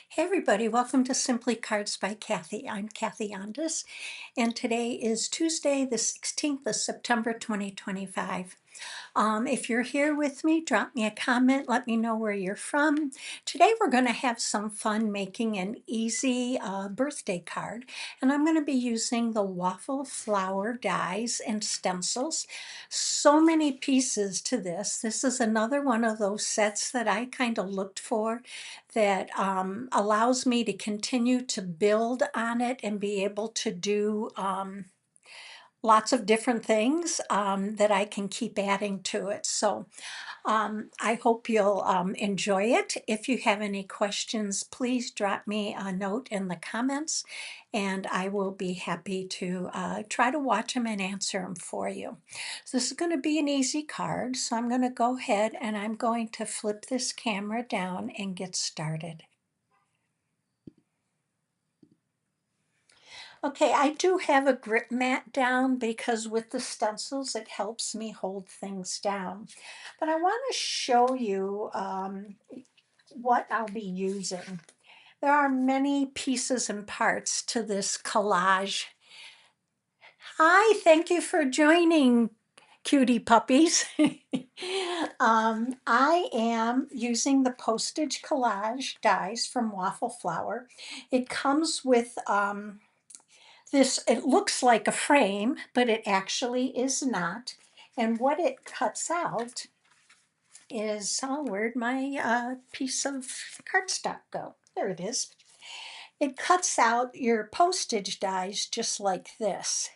Hey everybody, welcome to Simply Cards by Kathi. I'm Kathi Ondas, and today is Tuesday, the 16th of September, 2025. If you're here with me, drop me a comment, let me know where you're from. Today we're going to have some fun making an easy birthday card, and I'm going to be using the Waffle Flower dies and stencils. So many pieces to this. This is another one of those sets that I kind of looked for that allows me to continue to build on it and be able to do lots of different things that I can keep adding to it. So I hope you'll enjoy it. If you have any questions, please drop me a note in the comments and I will be happy to try to watch them and answer them for you. So this is going to be an easy card. So I'm going to go ahead and I'm going to flip this camera down and get started. Okay, I do have a grip mat down because with the stencils it helps me hold things down. But I want to show you what I'll be using. There are many pieces and parts to this collage. Hi, thank you for joining, cutie puppies. I am using the postage collage dies from Waffle Flower. It comes with this, it looks like a frame, but it actually is not. And what it cuts out is, oh, where'd my piece of cardstock go? There it is. It cuts out your postage dies just like this.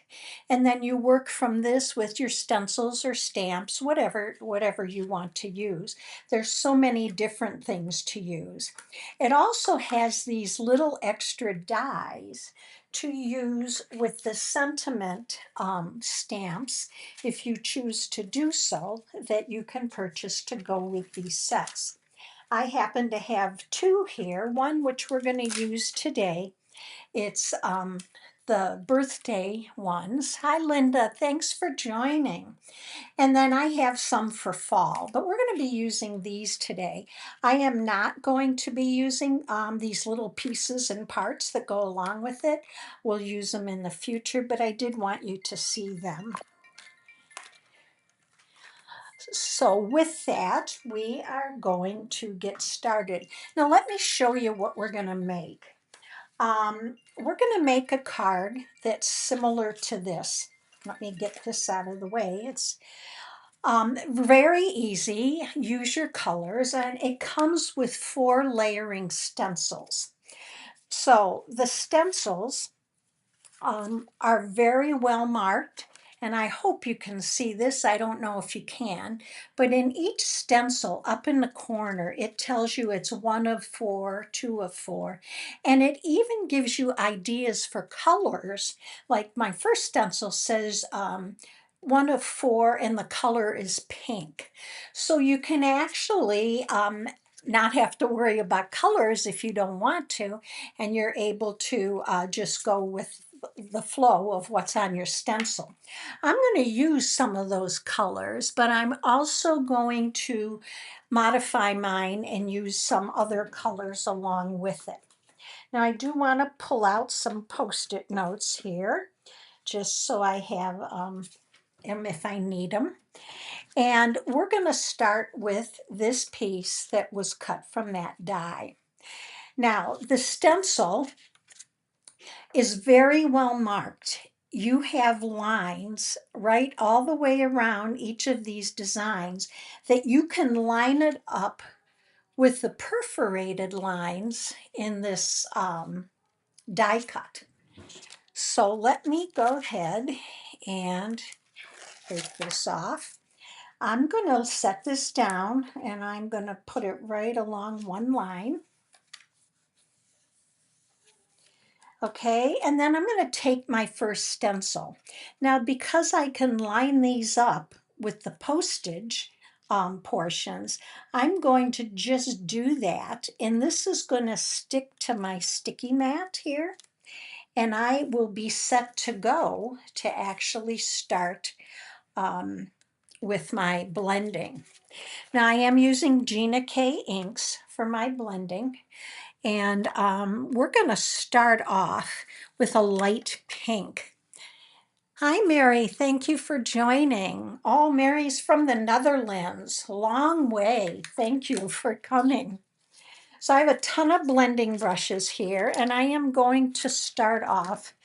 And then you work from this with your stencils or stamps, whatever you want to use. There's so many different things to use. It also has these little extra dies to use with the sentiment stamps, if you choose to do so, that you can purchase to go with these sets. I happen to have two here, one which we're going to use today. It's the birthday ones. Hi, Linda. Thanks for joining. And then I have some for fall, but we're going to be using these today. I am not going to be using these little pieces and parts that go along with it. We'll use them in the future, but I did want you to see them. So with that, we are going to get started. Now let me show you what we're going to make. We're going to make a card that's similar to this. Let me get this out of the way. It's very easy. Use your colors, and it comes with 4 layering stencils. So the stencils are very well marked, and I hope you can see this. I don't know if you can, but in each stencil up in the corner, it tells you it's 1 of 4, 2 of 4, and it even gives you ideas for colors. Like my first stencil says 1 of 4 and the color is pink. So you can actually not have to worry about colors if you don't want to, and you're able to just go with the flow of what's on your stencil. I'm going to use some of those colors, but I'm also going to modify mine and use some other colors along with it. Now I do want to pull out some post-it notes here, just so I have them if I need them. And we're going to start with this piece that was cut from that die. Now the stencil is very well marked. You have lines right all the way around each of these designs that you can line it up with the perforated lines in this die cut. So let me go ahead and take this off. I'm going to set this down and I'm going to put it right along one line. Okay, and then I'm going to take my first stencil. Now, because I can line these up with the postage portions, I'm going to just do that. And this is going to stick to my sticky mat here. And I will be set to go to actually start with my blending. Now, I am using Gina K inks for my blending. And we're going to start off with a light pink. Hi, Mary. Thank you for joining. Oh, Mary's from the Netherlands. Long way. Thank you for coming. So I have a ton of blending brushes here, and I am going to start off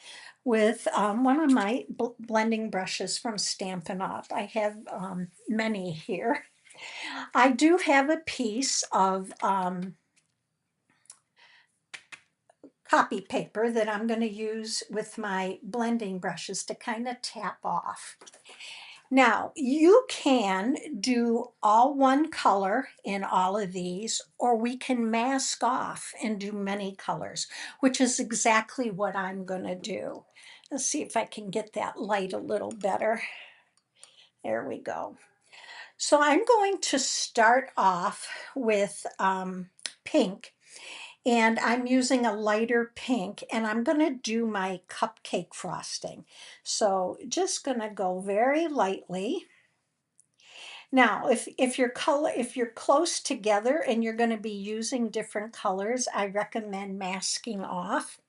with one of my blending brushes from Stampin' Up. I have many here. I do have a piece of copy paper that I'm going to use with my blending brushes to kind of tap off. Now, you can do all one color in all of these, or we can mask off and do many colors, which is exactly what I'm going to do. Let's see if I can get that light a little better. There we go. So I'm going to start off with pink, and I'm using a lighter pink, and I'm going to do my cupcake frosting. So just going to go very lightly. Now, if you're close together and you're going to be using different colors, I recommend masking off.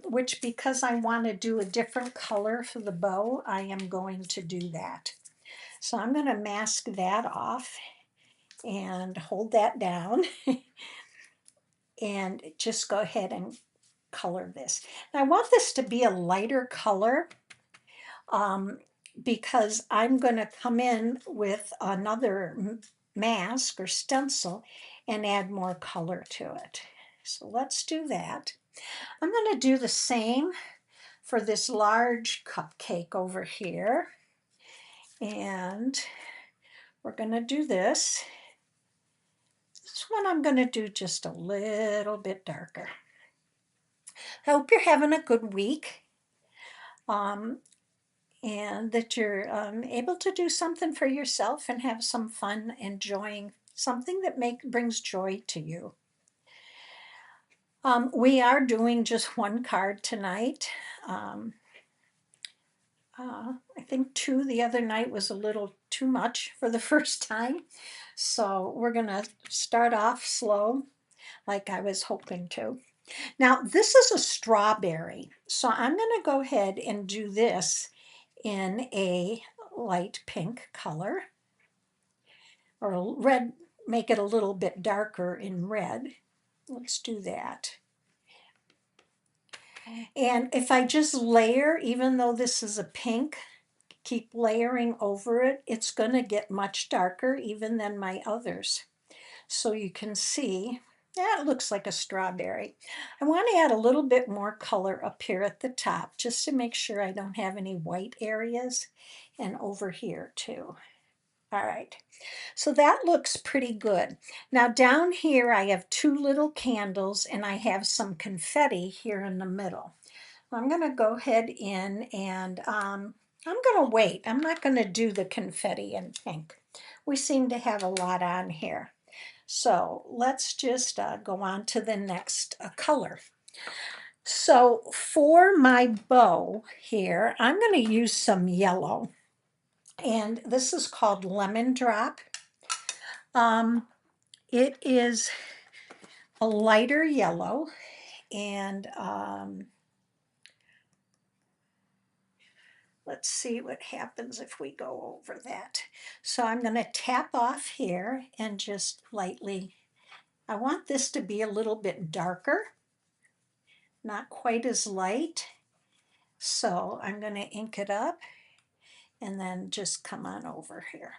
Which, because I want to do a different color for the bow, I am going to do that. So I'm going to mask that off and hold that down and just go ahead and color this. Now, I want this to be a lighter color because I'm going to come in with another mask or stencil and add more color to it. So let's do that. I'm going to do the same for this large cupcake over here. And we're going to do this. This one I'm going to do just a little bit darker. I hope you're having a good week and that you're able to do something for yourself and have some fun enjoying something that brings joy to you. We are doing just one card tonight. I think 2 the other night was a little too much for the first time. So we're going to start off slow like I was hoping to. Now, this is a strawberry. So I'm going to go ahead and do this in a light pink color, or red, make it a little bit darker in red. Let's do that. And if I just layer, even though this is a pink, keep layering over it, it's going to get much darker even than my others. So you can see, yeah, it looks like a strawberry. I want to add a little bit more color up here at the top just to make sure I don't have any white areas, and over here too. All right, so that looks pretty good. Now down here I have 2 little candles and I have some confetti here in the middle. I'm going to go ahead in and I'm going to wait. I'm not going to do the confetti in pink. We seem to have a lot on here. So let's just go on to the next color. So for my bow here, I'm going to use some yellow. And this is called Lemon Drop. It is a lighter yellow, and let's see what happens if we go over that. So I'm going to tap off here and just lightly, I want this to be a little bit darker, not quite as light. So I'm going to ink it up and then just come on over here.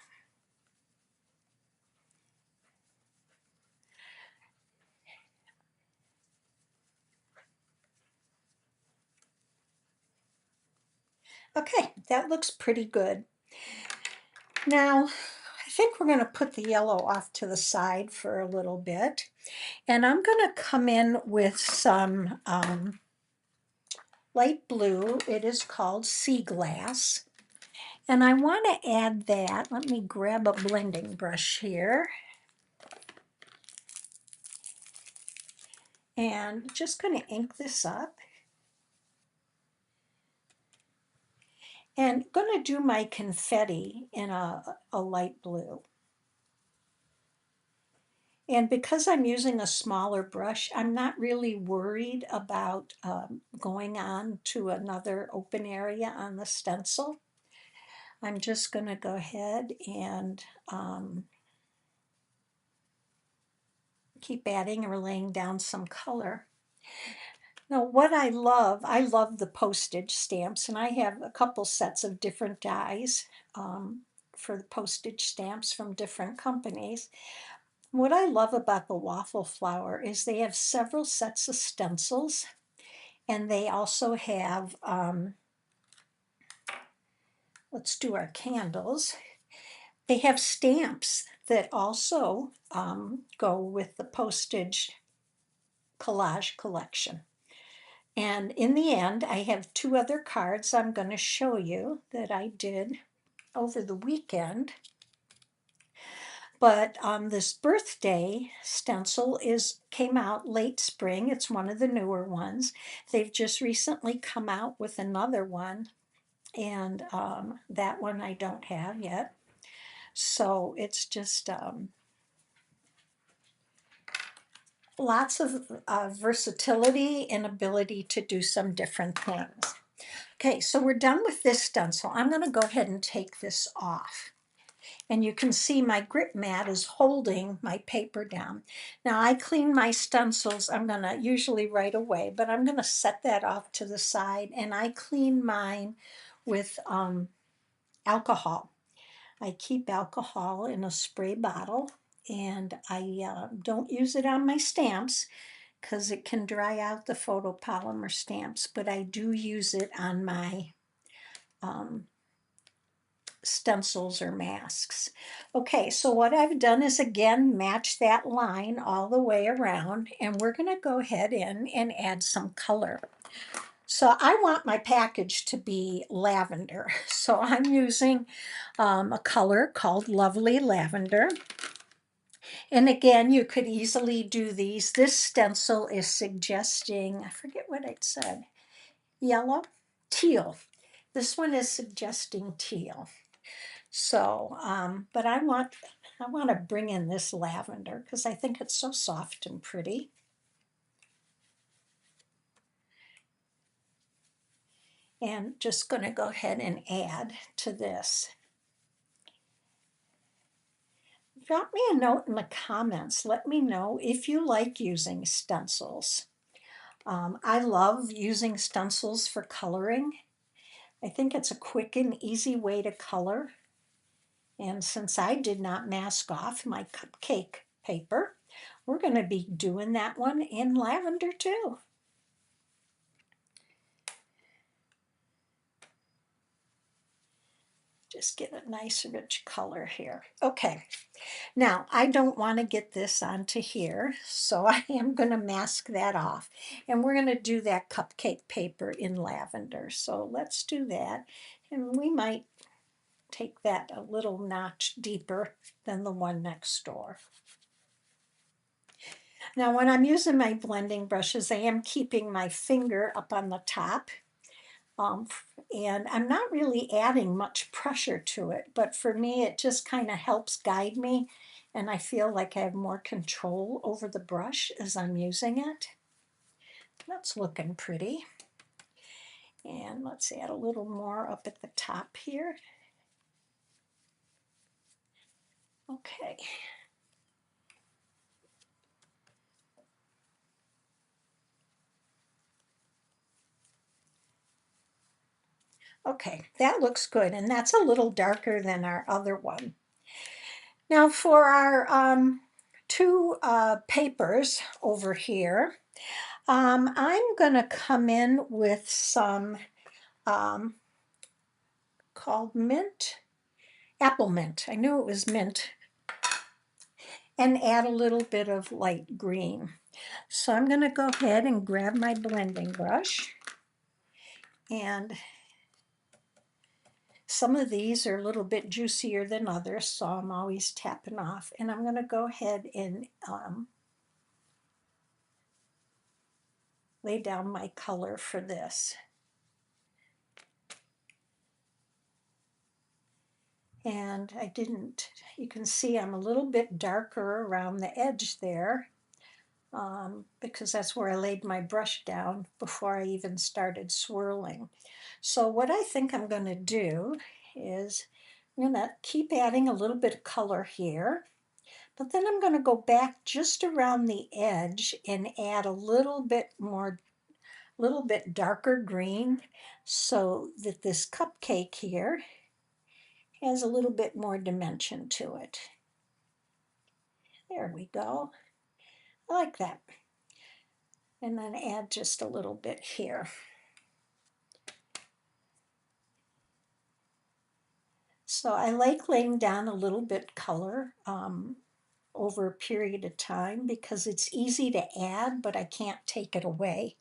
Okay, that looks pretty good. Now, I think we're going to put the yellow off to the side for a little bit. And I'm going to come in with some light blue. It is called Sea Glass. And I want to add that. Let me grab a blending brush here. And just going to ink this up. And going to do my confetti in a light blue. And because I'm using a smaller brush, I'm not really worried about going on to another open area on the stencil. I'm just going to go ahead and keep adding or laying down some color. Now, what I love the postage stamps, and I have a couple sets of different dies for the postage stamps from different companies. What I love about the Waffle Flower is they have several sets of stencils, and they also have, let's do our candles. They have stamps that also go with the postage collage collection. And in the end, I have two other cards I'm going to show you that I did over the weekend. But this birthday stencil came out late spring. It's one of the newer ones. They've just recently come out with another one, and that one I don't have yet. So it's just lots of versatility and ability to do some different things. Okay, so we're done with this stencil. I'm going to go ahead and take this off. And you can see my grip mat is holding my paper down. Now I clean my stencils, I'm going to usually right away, but I'm going to set that off to the side, and I clean mine with alcohol. I keep alcohol in a spray bottle, and I don't use it on my stamps because it can dry out the photopolymer stamps, but I do use it on my stencils or masks. Okay, so what I've done is again match that line all the way around, and we're going to go ahead in and add some color. So I want my package to be lavender, so I'm using a color called Lovely Lavender. And again, you could easily do these. This stencil is suggesting, I forget what it said, yellow, teal. This one is suggesting teal. So, but I want to bring in this lavender because I think it's so soft and pretty. And just going to go ahead and add to this. Drop me a note in the comments. Let me know if you like using stencils. I love using stencils for coloring. I think it's a quick and easy way to color. And since I did not mask off my cupcake paper, we're going to be doing that one in lavender too. Just get a nice rich color here. Okay, now I don't want to get this onto here, so I am going to mask that off. And we're going to do that cupcake paper in lavender. So let's do that. And we might take that a little notch deeper than the one next door. Now when I'm using my blending brushes, I am keeping my finger up on the top. And I'm not really adding much pressure to it, but for me, it just kind of helps guide me, and I feel like I have more control over the brush as I'm using it. That's looking pretty. And let's add a little more up at the top here. Okay. Okay, that looks good, and that's a little darker than our other one. Now for our two papers over here, I'm going to come in with some called mint, apple mint. I knew it was mint, and add a little bit of light green. So I'm going to go ahead and grab my blending brush, and some of these are a little bit juicier than others, so I'm always tapping off. And I'm going to go ahead and lay down my color for this. And I didn't, you can see I'm a little bit darker around the edge there, because that's where I laid my brush down before I even started swirling. So what I think I'm going to do is I'm going to keep adding a little bit of color here, but then I'm going to go back just around the edge and add a little bit more, little bit darker green, so that this cupcake here has a little bit more dimension to it. There we go. I like that. And then add just a little bit here. So I like laying down a little bit color over a period of time because it's easy to add, but I can't take it away.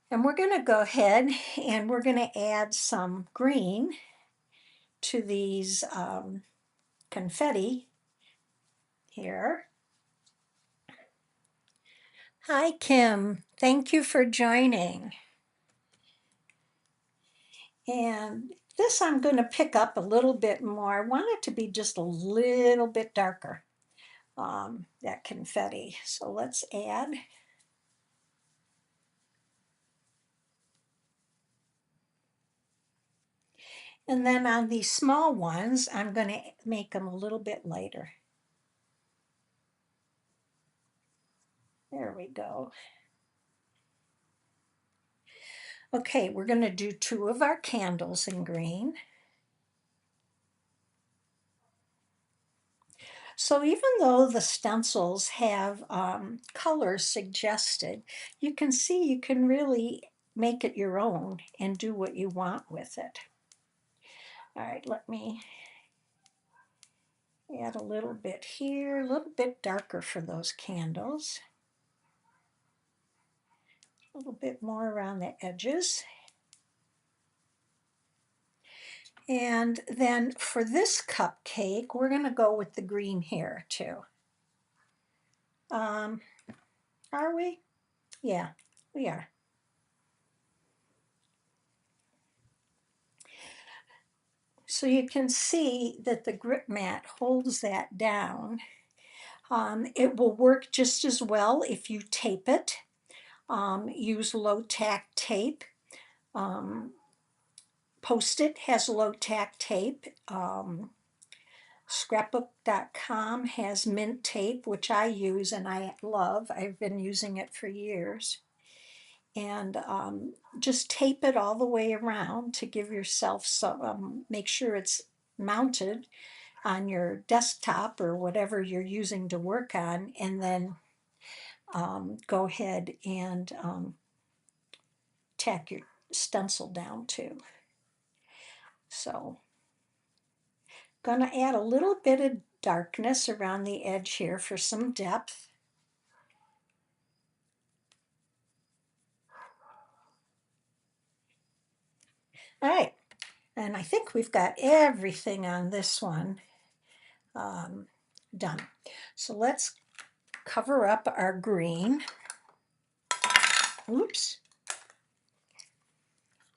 And we're going to go ahead and we're going to add some green to these confetti here. Hi, Kim. Thank you for joining. And this I'm going to pick up a little bit more. I want it to be just a little bit darker, that confetti. So let's add. And then on these small ones, I'm going to make them a little bit lighter. There we go. Okay, we're going to do 2 of our candles in green. So even though the stencils have colors suggested, you can see you can really make it your own and do what you want with it. All right, let me add a little bit here, a little bit darker for those candles. A little bit more around the edges. And then for this cupcake, we're going to go with the green here too. Are we? Yeah, we are. So you can see that the grip mat holds that down. It will work just as well if you tape it. Use low-tack tape. Post-it has low-tack tape. Scrapbook.com has mint tape, which I use and I love. I've been using it for years. And just tape it all the way around to give yourself some, make sure it's mounted on your desktop or whatever you're using to work on, and then go ahead and tack your stencil down too. So going to add a little bit of darkness around the edge here for some depth. All right, and I think we've got everything on this one done. So let's cover up our green. Oops.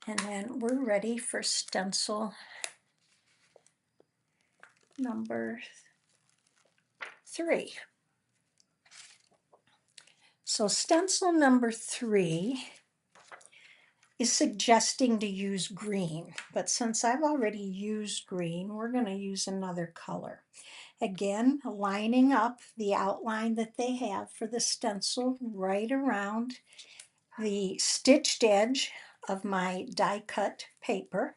And then we're ready for stencil number 3. So stencil number 3 is suggesting to use green, but since I've already used green, we're going to use another color. Again, lining up the outline that they have for the stencil right around the stitched edge of my die cut paper.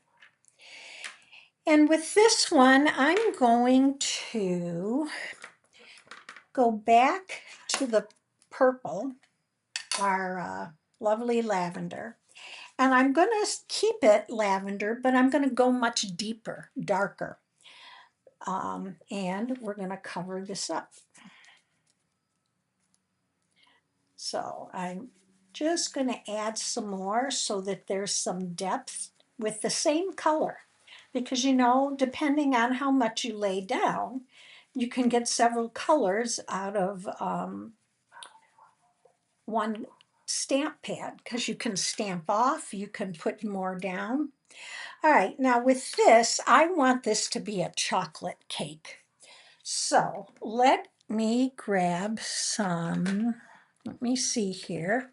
And with this one, I'm going to go back to the purple, our lovely lavender, and I'm going to keep it lavender, but I'm going to go much deeper, darker. And we're going to cover this up. So I'm just going to add some more so that there's some depth with the same color. Because, you know, depending on how much you lay down, you can get several colors out of one stamp pad, because you can stamp off, you can put more down. All right, now with this, I want this to be a chocolate cake. So let me grab some, let me see here.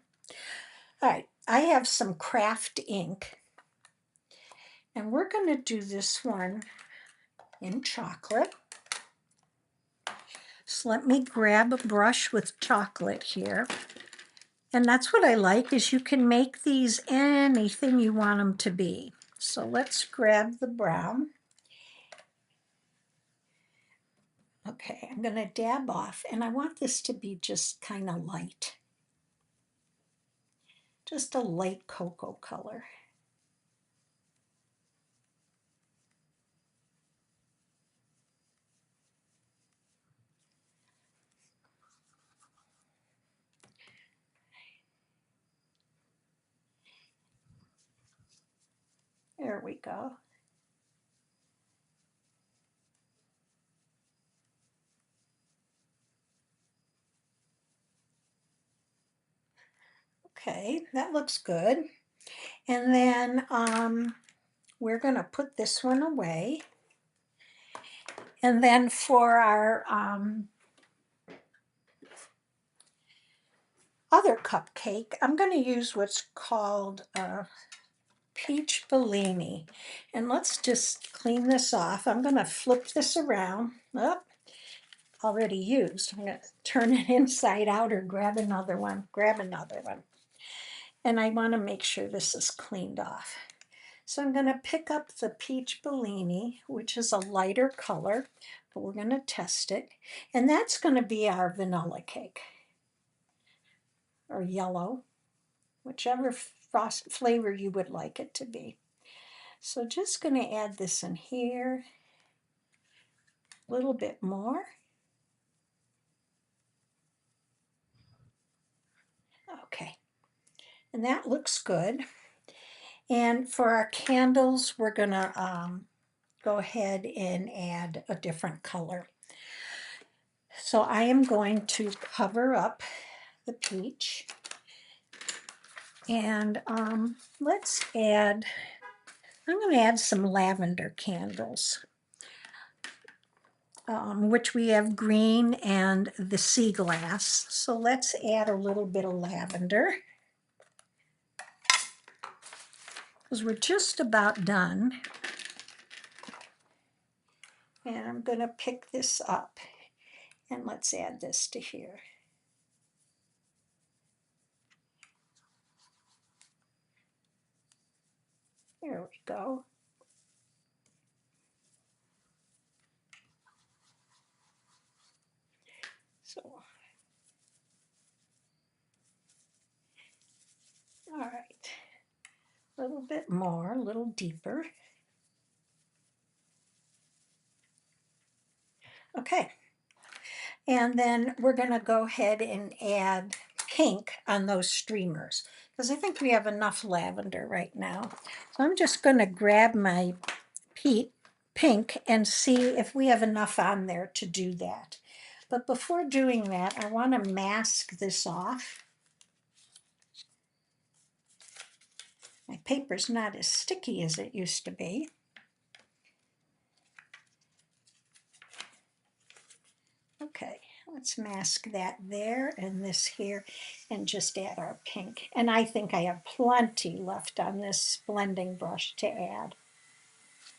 All right, I have some craft ink, and we're going to do this one in chocolate. So let me grab a brush with chocolate here. And that's what I like, is you can make these anything you want them to be. So let's grab the brown. Okay, I'm going to dab off, and I want this to be just kind of light. Just a light cocoa color. There we go. Okay, that looks good. And then we're going to put this one away. And then for our other cupcake, I'm going to use what's called peach Bellini. And let's just clean this off. I'm going to flip this around. Oh, already used. I'm going to turn it inside out or grab another one. Grab another one. And I want to make sure this is cleaned off. So I'm going to pick up the peach Bellini, which is a lighter color, but we're going to test it. And that's going to be our vanilla cake, or yellow, whichever flavor you would like it to be. So just going to add this in here, a little bit more. Okay, and that looks good. And for our candles, we're going to go ahead and add a different color. So I am going to cover up the peach. And let's add, I'm going to add some lavender candles, which we have green and the sea glass. So let's add a little bit of lavender, because we're just about done. And I'm going to pick this up, and let's add this to here. There we go. So, all right, a little bit more, a little deeper. Okay, and then we're going to go ahead and add pink on those streamers, because I think we have enough lavender right now. So I'm just going to grab my pink and see if we have enough on there to do that. But before doing that, I want to mask this off. My paper's not as sticky as it used to be. Okay, let's mask that there and this here, and just add our pink. And I think I have plenty left on this blending brush to add.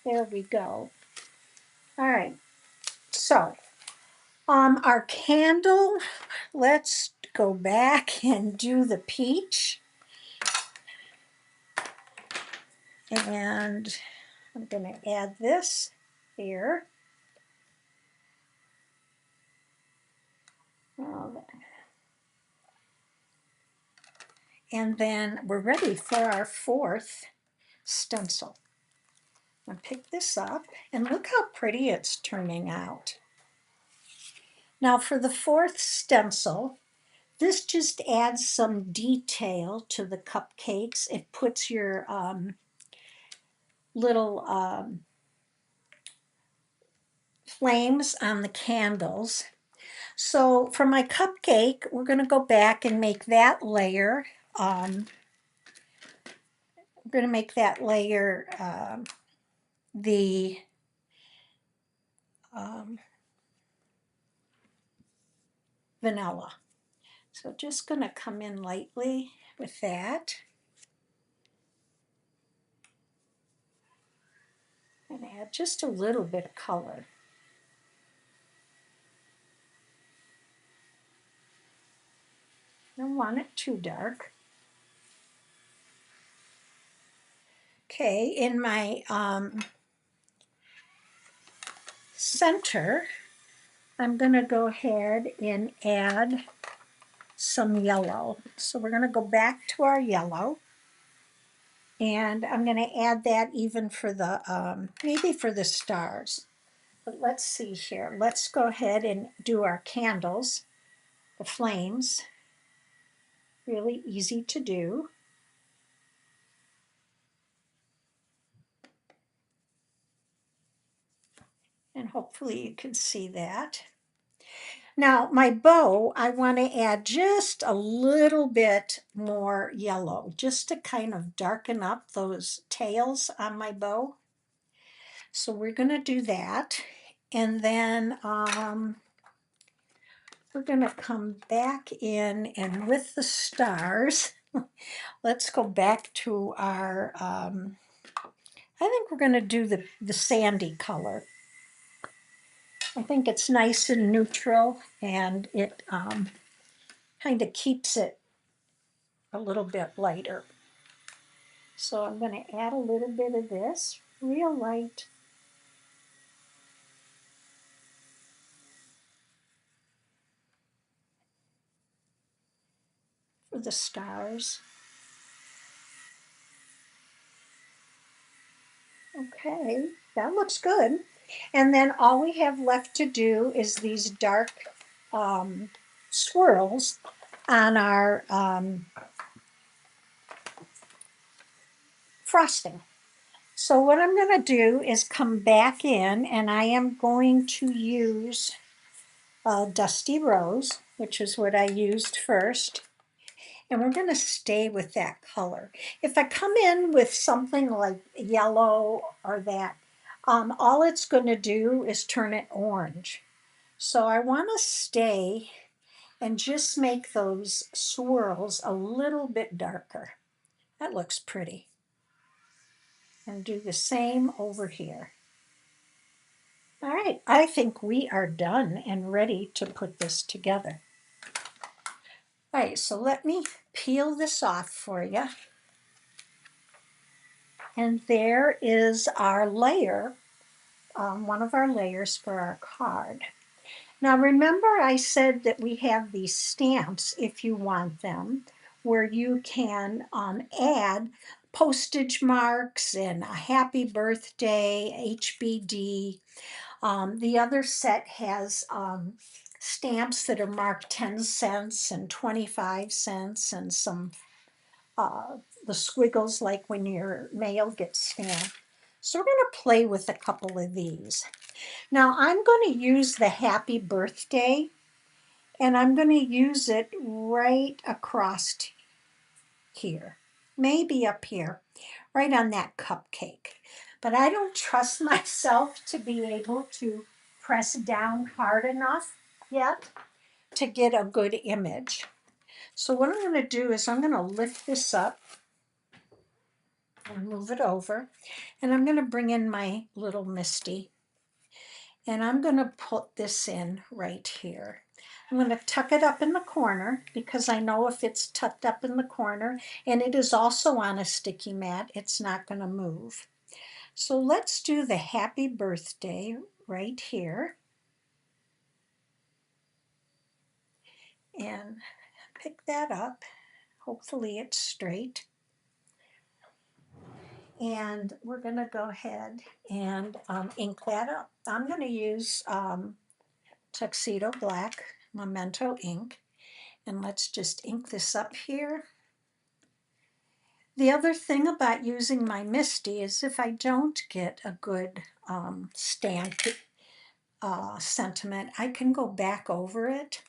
There we go. All right, so our candle, let's go back and do the peach. And I'm going to add this here. And then we're ready for our fourth stencil. I'll pick this up, and look how pretty it's turning out. Now for the fourth stencil, this just adds some detail to the cupcakes. It puts your little flames on the candles. So for my cupcake, we're going to go back and make that layer. I'm going to make that layer the vanilla. So just going to come in lightly with that. And add just a little bit of color. Don't want it too dark. Okay, in my center, I'm going to go ahead and add some yellow. So we're going to go back to our yellow. And I'm going to add that even for the, maybe for the stars. But let's see here. Let's go ahead and do our candles, the flames. Really easy to do. And hopefully you can see that. Now my bow, I want to add just a little bit more yellow, just to kind of darken up those tails on my bow. So we're going to do that. And then we're going to come back in, and with the stars, let's go back to our, I think we're going to do the sandy color. I think it's nice and neutral, and it kind of keeps it a little bit lighter. So I'm going to add a little bit of this, real light. For the stars. Okay, that looks good. And then all we have left to do is these dark swirls on our frosting. So what I'm going to do is come back in, and I am going to use Dusty Rose, which is what I used first. And we're going to stay with that color. If I come in with something like yellow or that, all it's going to do is turn it orange. So I want to stay and just make those swirls a little bit darker. That looks pretty. And do the same over here. All right, I think we are done and ready to put this together. All right, so let me peel this off for you. And there is our layer, one of our layers for our card. Now remember I said that we have these stamps, if you want them, where you can add postage marks and a happy birthday, HBD. The other set has stamps that are marked 10 cents and 25 cents and some the squiggles like when your mail gets stamped. So we're going to play with a couple of these. Now I'm going to use the happy birthday, and I'm going to use it right across here, maybe up here, right on that cupcake. But I don't trust myself to be able to press down hard enough yet to get a good image. So what I'm going to do is I'm going to lift this up and move it over, and I'm going to bring in my little Misty, and I'm going to put this in right here. I'm going to tuck it up in the corner because I know if it's tucked up in the corner and it is also on a sticky mat, it's not going to move. So let's do the happy birthday right here. And pick that up. Hopefully it's straight. And we're going to go ahead and ink that up. I'm going to use Tuxedo Black Memento ink. And let's just ink this up here. The other thing about using my Misty is if I don't get a good stamp sentiment, I can go back over it.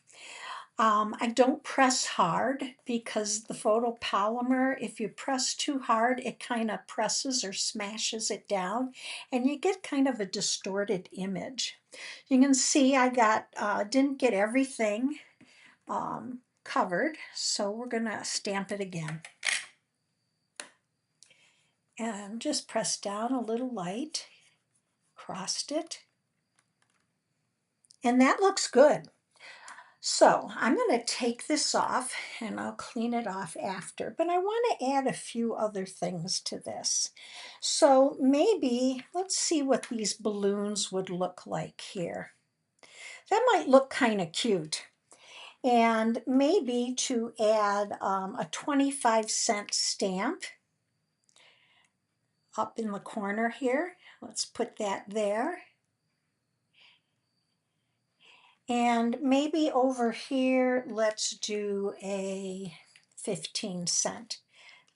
I don't press hard because the photopolymer, if you press too hard, it kind of presses or smashes it down and you get kind of a distorted image. You can see I didn't get everything covered, so we're gonna stamp it again. And just press down a little light, crossed it, and that looks good. So I'm going to take this off and I'll clean it off after, but I want to add a few other things to this. So maybe let's see what these balloons would look like here. That might look kind of cute. And maybe to add a 25-cent stamp up in the corner here. Let's put that there. And maybe over here, let's do a 15-cent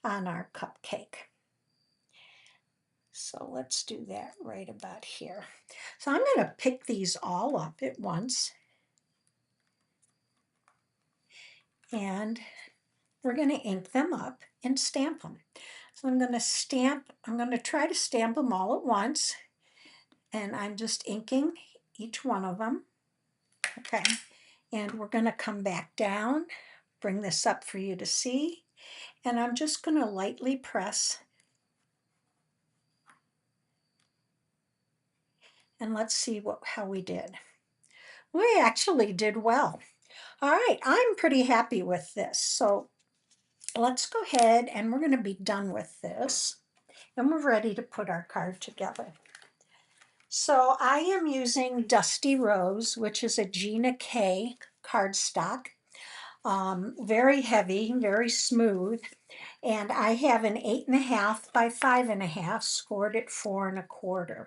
on our cupcake. So let's do that right about here. So I'm going to pick these all up at once. And we're going to ink them up and stamp them. So I'm going to try to stamp them all at once. And I'm just inking each one of them. Okay. And we're going to come back down, bring this up for you to see. And I'm just going to lightly press. And let's see how we did. We actually did well. All right, I'm pretty happy with this. So let's go ahead and we're going to be done with this. And we're ready to put our card together. So I am using Dusty Rose, which is a Gina K cardstock. Very heavy, very smooth. And I have an 8.5 by 5.5, scored at 4 1/4.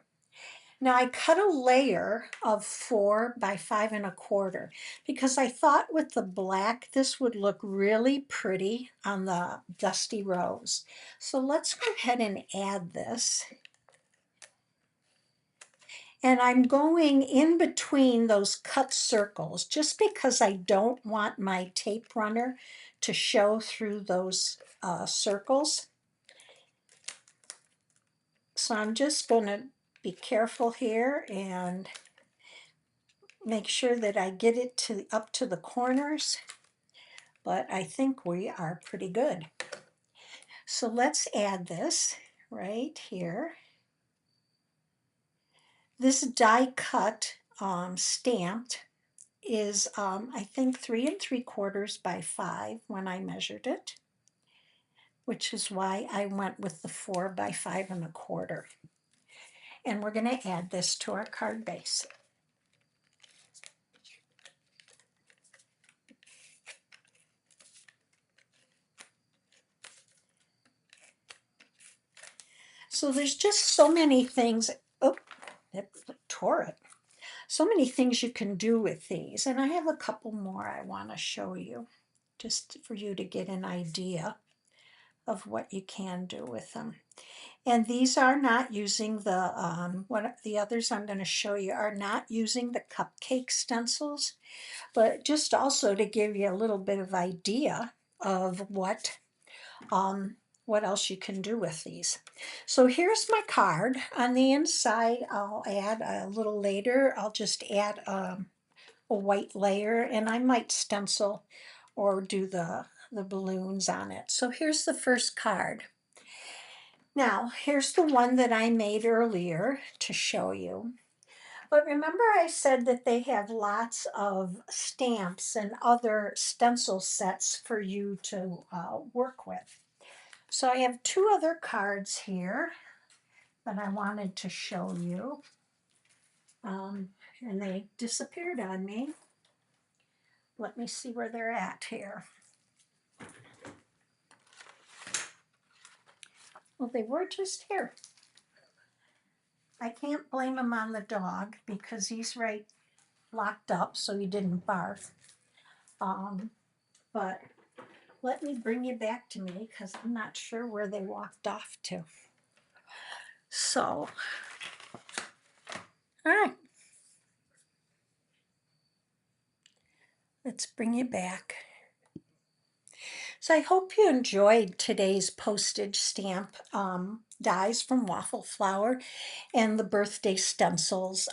Now I cut a layer of 4 by 5 1/4 because I thought with the black this would look really pretty on the Dusty Rose. So let's go ahead and add this. And I'm going in between those cut circles just because I don't want my tape runner to show through those circles. So I'm just going to be careful here and make sure that I get it up to the corners, but I think we are pretty good. So let's add this right here. This die cut stamped is I think 3 3/4 by 5 when I measured it, which is why I went with the 4 by 5 1/4. And we're going to add this to our card base. So there's just so many things. Oh, it tore it. So many things you can do with these. And I have a couple more I want to show you just for you to get an idea of what you can do with them. And these are not using the others I'm going to show you are not using the cupcake stencils, but just also to give you a little bit of idea of what else you can do with these. So here's my card. On the inside, I'll add a little later, I'll just add a white layer and I might stencil or do the balloons on it. So here's the first card. Now, here's the one that I made earlier to show you. But remember I said that they have lots of stamps and other stencil sets for you to work with. So I have 2 other cards here that I wanted to show you. And they disappeared on me. Let me see where they're at here. Well, they were just here. I can't blame him on the dog because he's right locked up so he didn't bark. But let me bring you back to me because I'm not sure where they walked off to. So, all right. Let's bring you back. So I hope you enjoyed today's postage stamp dies from Waffle Flower and the birthday stencils.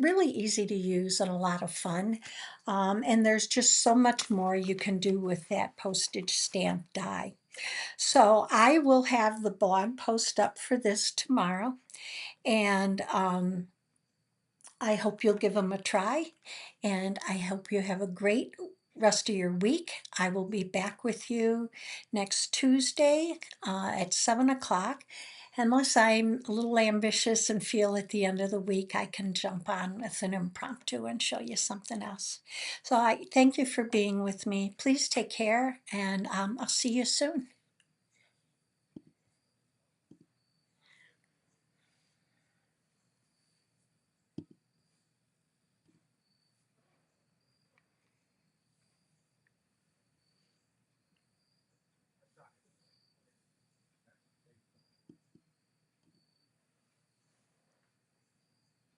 Really easy to use and a lot of fun. And there's just so much more you can do with that postage stamp die. So I will have the blog post up for this tomorrow, and I hope you'll give them a try, and I hope you have a great rest of your week. I will be back with you next Tuesday at 7 o'clock. Unless I'm a little ambitious and feel at the end of the week I can jump on with an impromptu and show you something else. So I thank you for being with me. Please take care, and I'll see you soon.